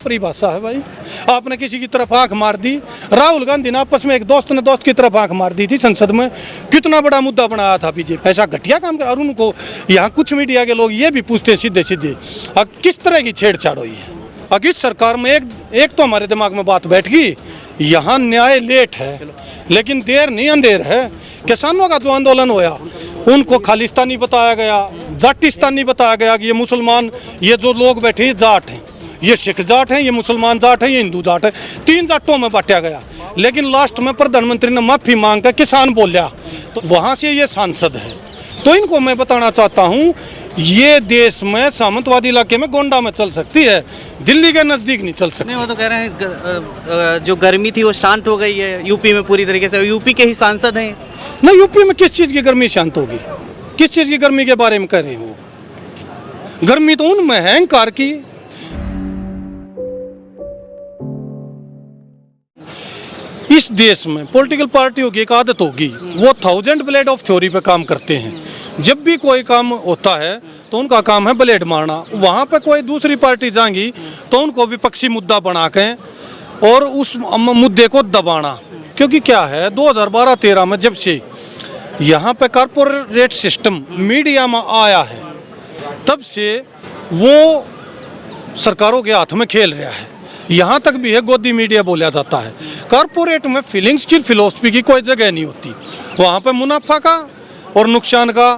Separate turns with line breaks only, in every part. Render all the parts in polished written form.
परिभाषा है भाई। आपने किसी की तरफ आंख मार दी। राहुल गांधी ने आपस में एक दोस्त ने दोस्त की तरफ आंख मार दी थी संसद में, कितना बड़ा मुद्दा बनाया था बीजेपी। ऐसा घटिया काम कर, और उनको यहाँ कुछ मीडिया के लोग ये भी पूछते हैं सीधे सीधे किस तरह की छेड़छाड़ हुई है। अगर इस सरकार में एक तो हमारे दिमाग में बात बैठ गई, यहाँ न्याय लेट है लेकिन देर नहीं अंधेर है। किसानों का जो आंदोलन होया उनको खालिस्तानी बताया गया, जाटिस्तानी बताया गया कि ये मुसलमान, ये जो लोग बैठे ये जाट हैं, ये सिख जाट हैं, ये मुसलमान जाट हैं, ये हिंदू जाट है, 3 जाटों में बांटा गया। लेकिन लास्ट में प्रधानमंत्री ने माफ़ी मांग कर किसान बोलिया, तो वहाँ से ये सांसद है। तो इनको मैं बताना चाहता हूँ ये देश में सामंतवादी इलाके में गोंडा में चल सकती है, दिल्ली के नज़दीक नहीं चल सकती।
नहीं, वो तो कह रहे हैं जो गर्मी थी वो शांत हो गई है यूपी में पूरी तरीके से। यूपी के ही सांसद हैं।
नहीं, यूपी में किस चीज़ की गर्मी शांत होगी? किस चीज़ की गर्मी के बारे में कह रहे हो? गर्मी तो उनमें है अहंकार की। इस देश में पॉलिटिकल पार्टियों की एक आदत होगी, वो 1000 ब्लेड ऑफ थ्योरी पे काम करते हैं। जब भी कोई काम होता है तो उनका काम है ब्लेड मारना। वहाँ पे कोई दूसरी पार्टी जाएंगी तो उनको विपक्षी मुद्दा बना के और उस मुद्दे को दबाना। क्योंकि क्या है, 2012-13 में जब से यहाँ पे कॉर्पोरेट सिस्टम मीडिया में आया है, तब से वो सरकारों के हाथ में खेल रहा है। यहाँ तक भी है गोदी मीडिया बोला जाता है। कॉर्पोरेट में फीलिंग्स की फिलोसफी की कोई जगह नहीं होती। वहाँ पे मुनाफा का और नुकसान का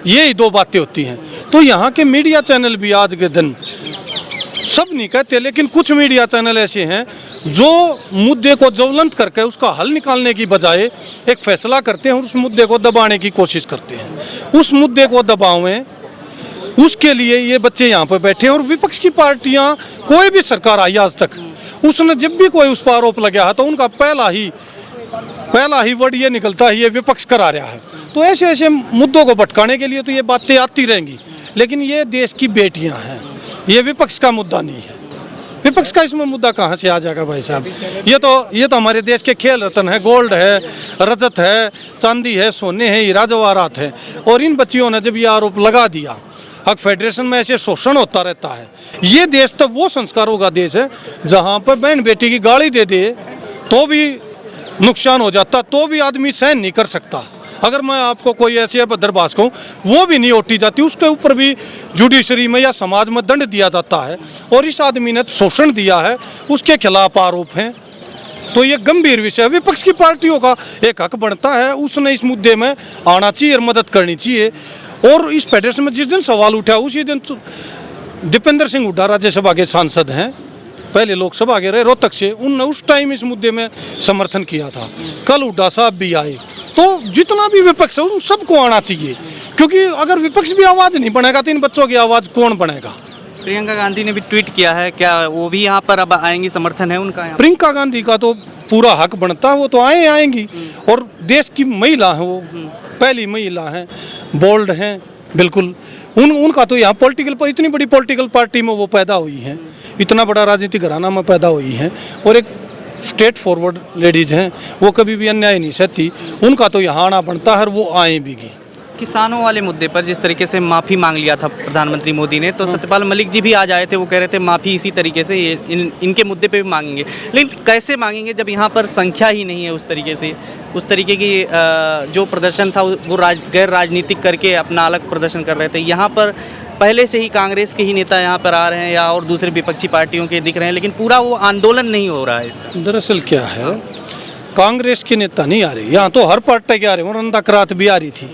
यही 2 बातें होती हैं। तो यहाँ के मीडिया चैनल भी आज के दिन, सब नहीं कहते लेकिन कुछ मीडिया चैनल ऐसे हैं जो मुद्दे को ज्वलंत करके उसका हल निकालने की बजाय एक फैसला करते हैं और उस मुद्दे को दबाने की कोशिश करते हैं। उस मुद्दे को दबावें, उसके लिए ये बच्चे यहाँ पर बैठे हैं। और विपक्ष की पार्टियाँ, कोई भी सरकार आई आज तक, उसने जब भी कोई उस पर आरोप लगा है तो उनका पहला ही वर्ड ये निकलता है ये विपक्ष करा रहा है। तो ऐसे ऐसे मुद्दों को भटकाने के लिए तो ये बातें आती रहेंगी। लेकिन ये देश की बेटियां हैं, ये विपक्ष का मुद्दा नहीं है। विपक्ष का इसमें मुद्दा कहाँ से आ जाएगा भाई साहब? ये तो हमारे देश के खेल रत्न है, गोल्ड है, रजत है, चांदी है, सोने है, हीरा जवाहरात है। और इन बच्चियों ने जब ये आरोप लगा दिया, हक फेडरेशन में ऐसे शोषण होता रहता है। ये देश तो वो संस्कारों का देश है जहाँ पर बहन बेटी की गाली दे दे तो भी नुकसान हो जाता, तो भी आदमी सहन नहीं कर सकता। अगर मैं आपको कोई ऐसी अभद्र बात कहूँ, वो भी नहीं ओटी जाती, उसके ऊपर भी जुडिशरी में या समाज में दंड दिया जाता है। और इस आदमी ने शोषण दिया है, उसके खिलाफ आरोप हैं। तो ये गंभीर विषय है। विपक्ष की पार्टियों का एक हक बनता है, उसने इस मुद्दे में आना चाहिए और मदद करनी चाहिए। और इस फेडरेशन में जिस दिन सवाल उठा उसी दिन दीपेंद्र सिंह हुड्डा राज्यसभा के सांसद हैं, पहले लोकसभा के रहे रोहतक से, उनने उस टाइम इस मुद्दे में समर्थन किया था। कल हुड्डा साहब भी आए। तो जितना भी विपक्ष है उन सबको आना चाहिए, क्योंकि अगर विपक्ष भी आवाज़ नहीं बनेगा तो इन बच्चों की आवाज़ कौन बनेगा?
प्रियंका गांधी ने भी ट्वीट किया है, क्या वो भी यहाँ पर अब आएंगी? समर्थन है उनका?
प्रियंका गांधी का तो पूरा हक बनता है, वो तो आएंगी। और देश की महिला है, वो पहली महिला हैं, बोल्ड हैं बिल्कुल। उनका तो यहाँ पॉलिटिकल, इतनी बड़ी पॉलिटिकल पार्टी में वो पैदा हुई हैं, इतना बड़ा राजनीतिक घराना में पैदा हुई हैं और एक स्ट्रेट फॉरवर्ड लेडीज़ हैं, वो कभी भी अन्याय नहीं सहती। उनका तो यहाँ आना बनता है और वो आए भी।
किसानों वाले मुद्दे पर जिस तरीके से माफ़ी मांग लिया था प्रधानमंत्री मोदी ने, तो सत्यपाल मलिक जी भी आज आए थे, वो कह रहे थे माफ़ी इसी तरीके से इनके मुद्दे पे भी मांगेंगे। लेकिन कैसे मांगेंगे जब यहाँ पर संख्या ही नहीं है उस तरीके से? उस तरीके की जो प्रदर्शन था वो गैर राजनीतिक करके अपना अलग प्रदर्शन कर रहे थे। यहाँ पर पहले से ही कांग्रेस के ही नेता यहाँ पर आ रहे हैं या और दूसरे विपक्षी पार्टियों के दिख रहे हैं, लेकिन पूरा वो आंदोलन नहीं हो रहा है इसका।
दरअसल क्या है, कांग्रेस के नेता नहीं आ रहे, यहाँ तो हर पार्टी के आ रहे हैं। और करात भी आ रही थी।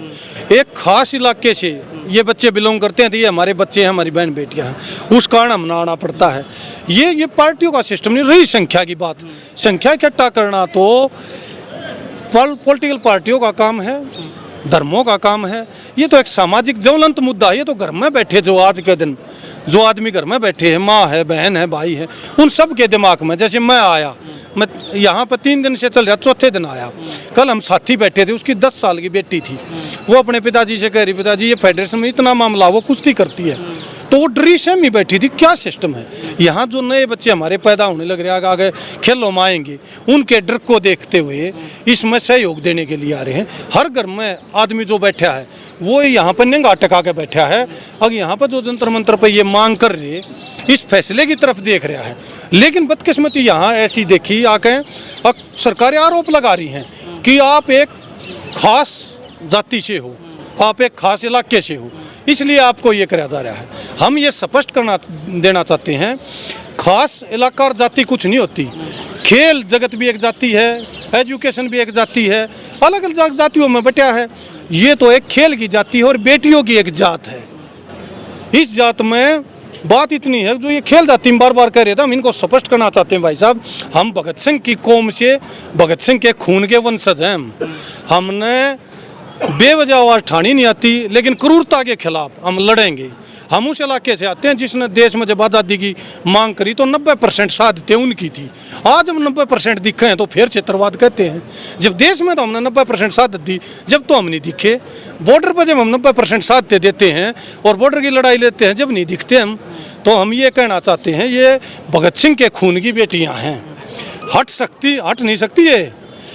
एक खास इलाके से ये बच्चे बिलोंग करते हैं, तो ये हमारे बच्चे हैं, हमारी बहन बेटियां हैं, उस कारण हम आना पड़ता है। ये पार्टियों का सिस्टम नहीं रही। संख्या की बात, संख्या इकट्ठा करना तो पॉलिटिकल पार्टियों का काम है, धर्मों का काम है। ये तो एक सामाजिक ज्वलंत मुद्दा है। ये तो घर में बैठे जो आज के दिन जो आदमी घर में बैठे हैं, माँ है, बहन है, भाई है, उन सब के दिमाग में, जैसे मैं आया, मैं यहाँ पर 3 दिन से चल रहा, चौथे दिन आया। कल हम साथी बैठे थे, उसकी 10 साल की बेटी थी, वो अपने पिताजी से कह रही, पिताजी ये फेडरेशन में इतना मामला, वो कुश्ती करती है। तो वो डरी सहमी बैठी थी। क्या सिस्टम है यहाँ? जो नए बच्चे हमारे पैदा होने लग रहे हैं, आगे खेलों में आएंगे, उनके डर को देखते हुए इसमें सहयोग देने के लिए आ रहे हैं। हर घर में आदमी जो बैठा है वो यहाँ पर निगाह टिका के बैठा है। अब यहाँ पर जो जंतर मंतर पर ये मांग कर रहे, इस फैसले की तरफ देख रहा है। लेकिन बदकिस्मती यहाँ ऐसी देखी आके सरकारें आरोप लगा रही हैं कि आप एक खास जाति से हो, आप एक खास इलाके से हो, इसलिए आपको ये करा जा रहा है। हम ये स्पष्ट करना देना चाहते हैं, खास इलाका और जाति कुछ नहीं होती। खेल जगत भी एक जाति है, एजुकेशन भी एक जाति है, अलग अलग जातियों में बटा है। ये तो एक खेल की जाति है और बेटियों की एक जात है। इस जात में बात इतनी है, जो ये खेल जाति में बार बार कह रहे थे, हम इनको स्पष्ट करना चाहते हैं भाई साहब, हम भगत सिंह की कौम से, भगत सिंह के खून के वंशज हैं। हमने बेवजह आवाज़ ठानी नहीं आती, लेकिन क्रूरता के खिलाफ हम लड़ेंगे। हम उस इलाके से आते हैं जिसने देश में जब आज़ादी की मांग करी तो 90% शहादतें उनकी थी। आज हम 90% दिखे हैं तो फिर क्षेत्रवाद कहते हैं। जब देश में तो हमने 90% शहादत दी, जब तो हम नहीं दिखे। बॉर्डर पर जब हम 90% शहादतें देते हैं और बॉर्डर की लड़ाई लेते हैं, जब नहीं दिखते हम, तो हम ये कहना चाहते हैं ये भगत सिंह के खून की बेटियाँ हैं। हट नहीं सकती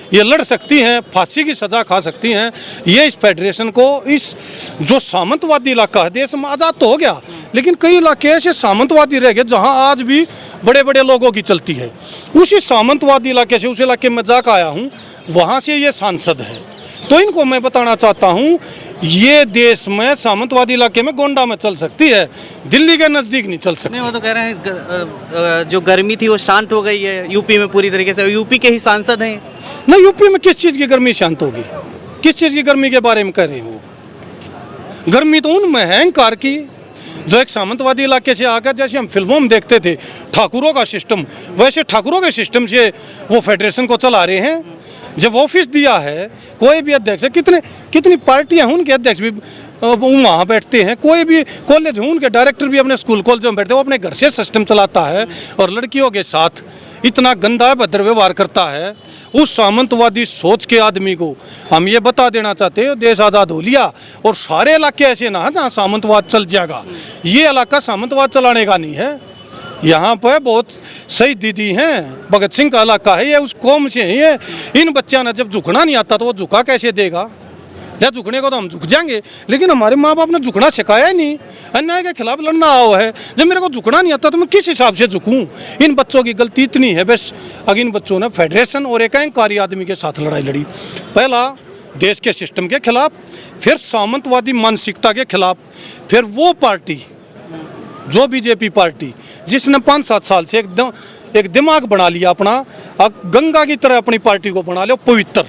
ये लड़ सकती हैं, फांसी की सज़ा खा सकती हैं। ये इस फेडरेशन को, इस जो सामंतवादी इलाका है, देश में आज़ाद तो हो गया, लेकिन कई इलाके ऐसे सामंतवादी रह गए जहां आज भी बड़े बड़े लोगों की चलती है। उसी सामंतवादी इलाके से, उस इलाके में जाकर आया हूं, वहां से ये सांसद है। तो इनको मैं बताना चाहता हूं, ये देश में सामंतवादी इलाके में गोंडा में चल सकती है, दिल्ली के नज़दीक नहीं चल सकती।
नहीं, वो तो कह रहे हैं जो गर्मी थी वो शांत हो गई है यूपी में पूरी तरीके से। यूपी के ही सांसद हैं।
नहीं, यूपी में किस चीज़ की गर्मी शांत होगी? किस चीज़ की गर्मी के बारे में कह रहे हैं वो? गर्मी तो उनमें है अहंकार की, जो एक सामंतवादी इलाके से आकर, जैसे हम फिल्मों में देखते थे ठाकुरों का सिस्टम, वैसे ठाकुरों के सिस्टम से वो फेडरेशन को चला रहे हैं। जब ऑफिस दिया है, कोई भी अध्यक्ष है, कितनी पार्टियां हैं, उनके अध्यक्ष भी वहाँ बैठते हैं। कोई भी कॉलेज है, उनके डायरेक्टर भी अपने स्कूल कॉलेजों में बैठते हैं। वो अपने घर से सिस्टम चलाता है और लड़कियों के साथ इतना गंदा भद्र व्यवहार करता है। उस सामंतवादी सोच के आदमी को हम ये बता देना चाहते हैं, देश आज़ाद हो लिया और सारे इलाके ऐसे ना जहाँ सामंतवाद चल जाएगा। ये इलाका सामंतवाद चलाने का नहीं है। यहाँ पर बहुत सही दीदी हैं, भगत सिंह का इलाका है, ये उस कौम से है। ये इन बच्चा ने जब झुकना नहीं आता तो वो झुका कैसे देगा? या झुकने को तो हम झुक जाएंगे, लेकिन हमारे माँ बाप ने झुकना सिखाया ही नहीं। अन्याय के खिलाफ लड़ना हुआ है। जब मेरे को झुकना नहीं आता तो मैं किस हिसाब से झुकूं? इन बच्चों की गलती इतनी है बस। अगर इन बच्चों ने फेडरेशन और एक अहंकारी आदमी के साथ लड़ाई लड़ी, पहला देश के सिस्टम के खिलाफ, फिर सामंतवादी मानसिकता के खिलाफ, फिर वो पार्टी जो बीजेपी पार्टी जिसने 5-7 साल से एक दिमाग बना लिया अपना, गंगा की तरह अपनी पार्टी को बना लिया पवित्र,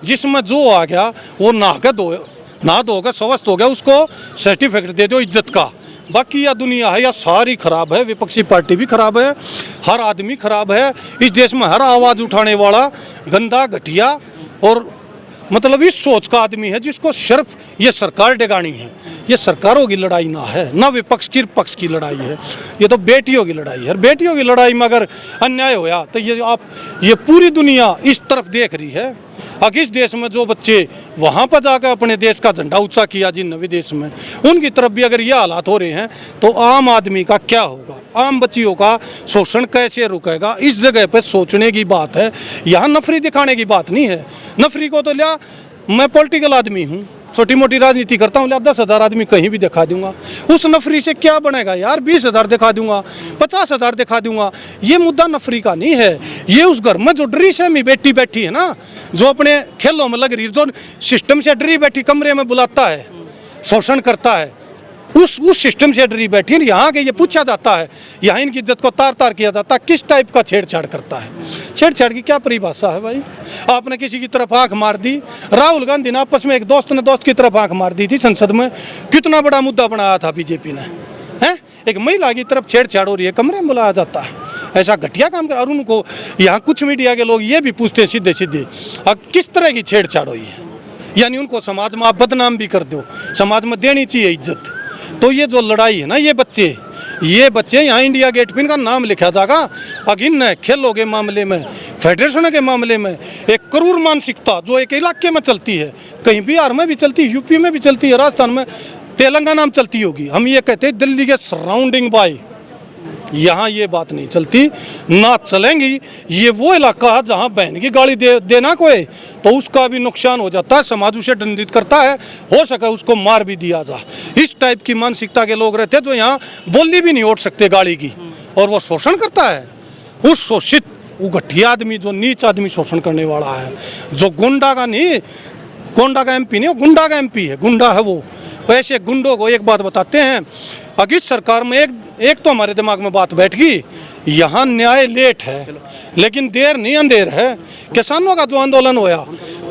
जिसमें जो आ गया वो नहा धोकर स्वस्थ हो गया, उसको सर्टिफिकेट दे दो इज्जत का। बाकी यह दुनिया है, यह सारी खराब है। विपक्षी पार्टी भी खराब है, हर आदमी खराब है। इस देश में हर आवाज़ उठाने वाला गंदा, घटिया और मतलब इस सोच का आदमी है जिसको सिर्फ ये सरकार डेगानी है। ये सरकारों की लड़ाई ना है, ना विपक्ष की पक्ष की लड़ाई है, ये तो बेटियों की लड़ाई है। बेटियों की लड़ाई में अगर अन्याय होया तो ये पूरी दुनिया इस तरफ देख रही है। अगर इस देश में जो बच्चे वहाँ पर जाकर अपने देश का झंडा ऊंचा किया जिन विदेश में, उनकी तरफ भी अगर ये हालात हो रहे हैं तो आम आदमी का क्या होगा? आम बच्चियों का शोषण कैसे रुकेगा? इस जगह पे सोचने की बात है। यहाँ नफरी दिखाने की बात नहीं है। नफरी को तो लिया, मैं पॉलिटिकल आदमी हूँ, छोटी मोटी राजनीति करता हूँ, 10,000 आदमी कहीं भी दिखा दूंगा। उस नफरी से क्या बनेगा यार? 20,000 दिखा दूंगा, 50,000 दिखा दूंगा। ये मुद्दा नफरी का नहीं है। ये उस घर में जो डरी सहमी बेटी बैठी है ना, जो अपने खेलों में लग रही, जो सिस्टम से डरी बैठी कमरे में बुलाता है, शोषण करता है, उस सिस्टम से डरी बैठी। यहाँ के ये पूछा जाता है, यहाँ इनकी इज्जत को तार तार किया जाता है, किस टाइप का छेड़छाड़ करता है? छेड़छाड़ की क्या परिभाषा है भाई? आपने किसी की तरफ आंख मार दी। राहुल गांधी ने आपस में एक दोस्त ने दोस्त की तरफ आंख मार दी थी संसद में, कितना बड़ा मुद्दा बनाया था बीजेपी ने, हैं? एक महिला की तरफ छेड़छाड़ हो रही है, कमरे में बुलाया जाता है, ऐसा घटिया काम कर। और उनको यहाँ कुछ मीडिया के लोग ये भी पूछते हैं सीधे सीधे, किस तरह की छेड़छाड़ हुई है? यानी उनको समाज में आप बदनाम भी कर दो, समाज में देनी चाहिए इज्जत। तो ये जो लड़ाई है ना, ये बच्चे यहाँ इंडिया गेट पे इनका नाम लिखा जाएगा। अगिन खेलों के मामले में, फेडरेशन के मामले में एक क्रूर मानसिकता जो एक इलाके में चलती है, कहीं बिहार में भी चलती है, यूपी में भी चलती है, राजस्थान में, तेलंगाना में चलती होगी। हम ये कहते हैं दिल्ली के सराउंडिंग बाय यहाँ ये बात नहीं चलती, ना चलेंगी। ये वो इलाका है जहाँ बहन की गाली देना कोई तो उसका भी नुकसान हो जाता है, समाज उसे दंडित करता है, हो सके उसको मार भी दिया जा। इस टाइप की मानसिकता के लोग रहते हैं जो यहाँ बोली भी नहीं उठ सकते गाली की, और वो शोषण करता है। उस शोषित वो घटिया आदमी, जो नीच आदमी शोषण करने वाला है, जो गुंडा का नहीं, गोंडा का एमपी नहीं, वो गुंडा का एमपी है, गुंडा है वो। वैसे गुंडों को एक बात बताते हैं, अगर सरकार में एक तो हमारे दिमाग में बात बैठ गई, यहाँ न्याय लेट है लेकिन देर नहीं अंधेर है। किसानों का जो आंदोलन होया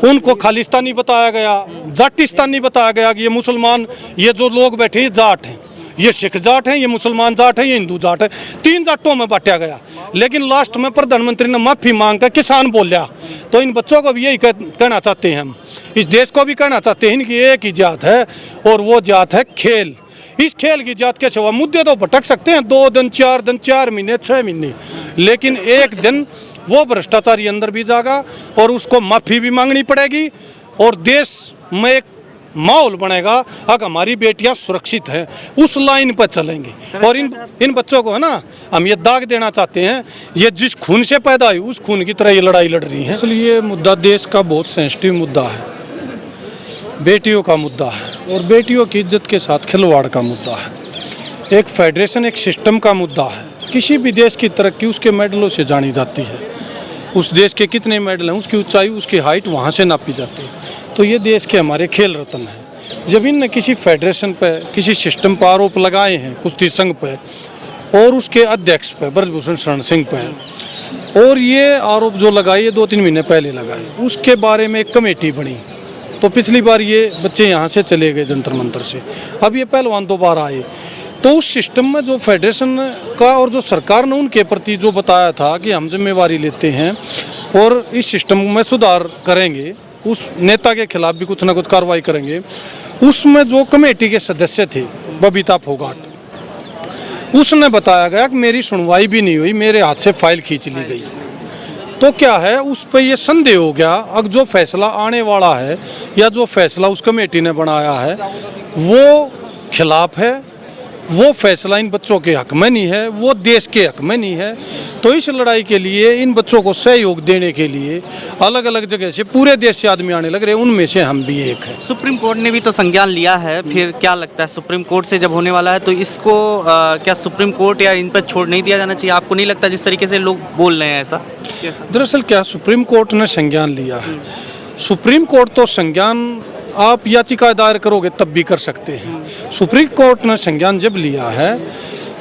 उनको खालिस्तानी बताया गया, जाटिस्तानी बताया गया कि ये मुसलमान, ये जो लोग बैठे ये जाट हैं, ये सिख जाट हैं, ये मुसलमान जाट हैं, ये हिंदू जाट है, 3 जाटों में बांटा गया। लेकिन लास्ट में प्रधानमंत्री ने माफ़ी मांग कर किसान बोलिया। तो इन बच्चों को भी यही कहना चाहते हैं हम, इस देश को भी कहना चाहते हैं कि एक ही जात है और वो जात है खेल। इस खेल की जात के सिवा मुद्दे तो भटक सकते हैं 2 दिन 4 दिन 4 महीने 6 महीने, लेकिन एक दिन वो भ्रष्टाचारी अंदर भी जाएगा और उसको माफ़ी भी मांगनी पड़ेगी और देश में एक माहौल बनेगा। अगर हमारी बेटियां सुरक्षित हैं उस लाइन पर चलेंगे। और इन बच्चों को है ना, हम ये दाग देना चाहते हैं, ये जिस खून से पैदा हुई उस खून की तरह ये लड़ाई लड़ रही है। इसलिए ये मुद्दा देश का बहुत सेंसिटिव मुद्दा है, बेटियों का मुद्दा है और बेटियों की इज्जत के साथ खिलवाड़ का मुद्दा है। एक फेडरेशन, एक सिस्टम का मुद्दा है। किसी भी देश की तरक्की उसके मेडलों से जानी जाती है। उस देश के कितने मेडल हैं, उसकी ऊंचाई, उसकी हाइट वहाँ से नापी जाती है। तो ये देश के हमारे खेल रत्न हैं। जब इनने किसी फेडरेशन पे, किसी सिस्टम पर आरोप लगाए हैं, कुश्ती संघ पे और उसके अध्यक्ष पे ब्रजभूषण शरण सिंह पे, और ये आरोप जो लगाए 2-3 महीने पहले लगाए, उसके बारे में एक कमेटी बनी। तो पिछली बार ये बच्चे यहाँ से चले गए जंतर मंतर से, अब ये पहलवान दोबारा आए। तो उस सिस्टम में जो फेडरेशन का और जो सरकार ने उनके प्रति जो बताया था कि हम जिम्मेवारी लेते हैं और इस सिस्टम में सुधार करेंगे, उस नेता के खिलाफ भी कुछ ना कुछ कार्रवाई करेंगे, उसमें जो कमेटी के सदस्य थे बबीता फोगाट, उसने बताया गया कि मेरी सुनवाई भी नहीं हुई, मेरे हाथ से फाइल खींच ली गई। तो क्या है, उस पर यह संदेह हो गया अब जो फैसला आने वाला है या जो फैसला उस कमेटी ने बनाया है वो खिलाफ है, वो फैसला इन बच्चों के हक में नहीं है, वो देश के हक में नहीं है। तो इस लड़ाई के लिए इन बच्चों को सहयोग देने के लिए अलग अलग जगह से पूरे देश से आदमी आने लग रहे हैं, उनमें से हम भी एक हैं।
सुप्रीम कोर्ट ने भी तो संज्ञान लिया है, फिर क्या लगता है सुप्रीम कोर्ट से जब होने वाला है तो इसको क्या सुप्रीम कोर्ट या इन पर छोड़ नहीं दिया जाना चाहिए? आपको नहीं लगता जिस तरीके से लोग बोल रहे हैं ऐसा?
दरअसल क्या सुप्रीम कोर्ट ने संज्ञान लिया है, सुप्रीम कोर्ट तो संज्ञान आप याचिका दायर करोगे तब भी कर सकते हैं। सुप्रीम कोर्ट ने संज्ञान जब लिया है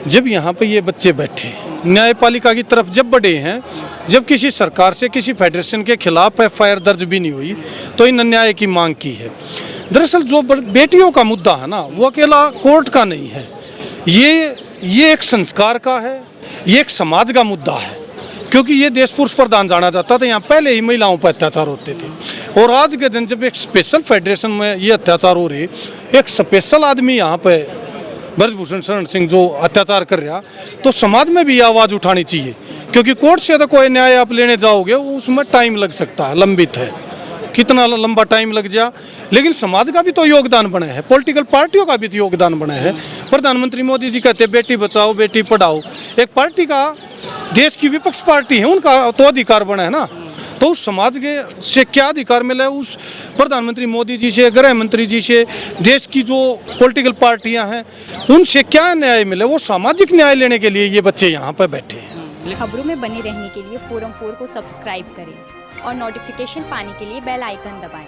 जब यहाँ पे ये बच्चे बैठे न्यायपालिका की तरफ जब बढ़े हैं, जब किसी सरकार से किसी फेडरेशन के खिलाफ एफआईआर दर्ज भी नहीं हुई तो इन न्याय की मांग की है। दरअसल जो बेटियों का मुद्दा है ना वो अकेला कोर्ट का नहीं है, ये एक संस्कार का है, ये एक समाज का मुद्दा है। क्योंकि ये देश पुरुष प्रधान जाना जाता था, यहाँ पहले ही महिलाओं पर अत्याचार होते थे और आज के दिन जब एक स्पेशल फेडरेशन में ये अत्याचार हो रहे, एक स्पेशल आदमी यहाँ पे ब्रजभूषण शरण सिंह जो अत्याचार कर रहा, तो समाज में भी आवाज़ उठानी चाहिए। क्योंकि कोर्ट से तो कोई न्याय आप लेने जाओगे उसमें टाइम लग सकता है, लंबित है, कितना लंबा टाइम लग जा, लेकिन समाज का भी तो योगदान बने है, पॉलिटिकल पार्टियों का भी तो योगदान बने है। प्रधानमंत्री मोदी जी कहते हैं बेटी बचाओ बेटी पढ़ाओ, एक पार्टी का, देश की विपक्ष पार्टी है, उनका तो अधिकार बना है ना। तो उस समाज के से क्या अधिकार मिला है, उस प्रधानमंत्री मोदी जी से, गृह मंत्री जी से, देश की जो पॉलिटिकल पार्टियां हैं उनसे क्या न्याय मिले? वो सामाजिक न्याय लेने के लिए ये बच्चे यहाँ पर बैठे हैं।
खबरों में बने रहने के लिए फोरम 4 को सब्सक्राइब करें और नोटिफिकेशन पाने के लिए बेल आइकन दबाएं।